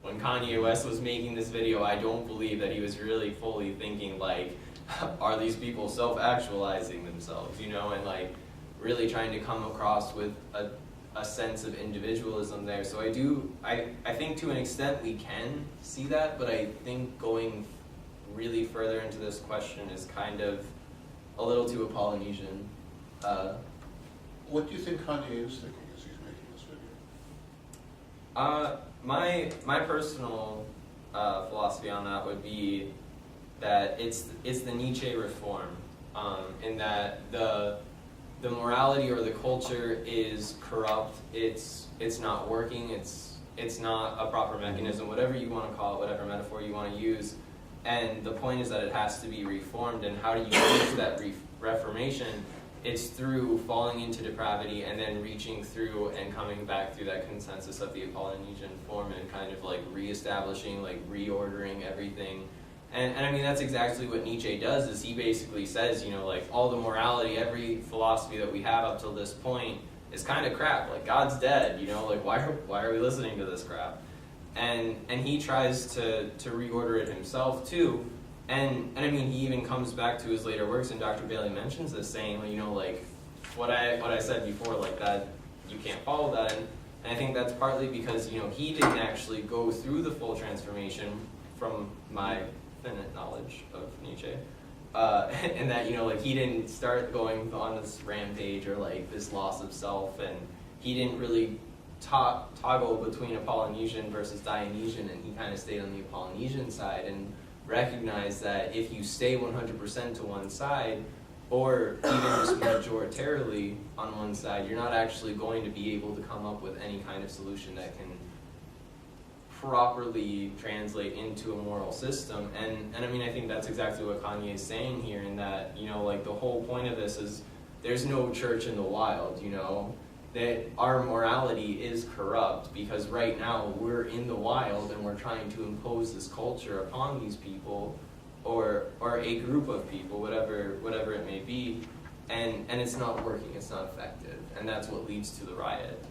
when Kanye West was making this video, I don't believe that he was really fully thinking like, are these people self-actualizing themselves, you know, and like really trying to come across with a sense of individualism there. So I think to an extent we can see that, but I think going really further into this question is kind of a little too Polynesian. What do you think Kanye is thinking as he's making this video? My personal philosophy on that would be that it's the Nietzsche reform, in that the morality or the culture is corrupt. It's not working. It's not a proper mechanism. Whatever you want to call it, whatever metaphor you want to use, and the point is that it has to be reformed. And how do you reach that reformation? It's through falling into depravity and then reaching through and coming back through that consensus of the Polynesian form and kind of like reestablishing, like reordering everything. And I mean, that's exactly what Nietzsche does, is he basically says, you know, like all the morality, every philosophy that we have up till this point is kind of crap. Like God's dead, you know, like why are we listening to this crap? And he tries to reorder it himself too. And I mean, he even comes back to his later works, and Dr. Bailey mentions this, saying, you know, like what I said before, like that you can't follow that. And I think that's partly because, you know, he didn't actually go through the full transformation from my finite knowledge of Nietzsche, and that, you know, like he didn't start going on this rampage or like this loss of self, and he didn't really toggle between a Polynesian versus Dionysian, and he kind of stayed on the Polynesian side and recognized that if you stay 100% to one side, or even just majoritarily on one side, you're not actually going to be able to come up with any kind of solution that can properly translate into a moral system. And I mean, I think that's exactly what Kanye is saying here, in that, you know, like the whole point of this is there's no church in the wild, you know, that our morality is corrupt because right now we're in the wild and we're trying to impose this culture upon these people or a group of people, whatever it may be, and it's not working, it's not effective, and that's what leads to the riot.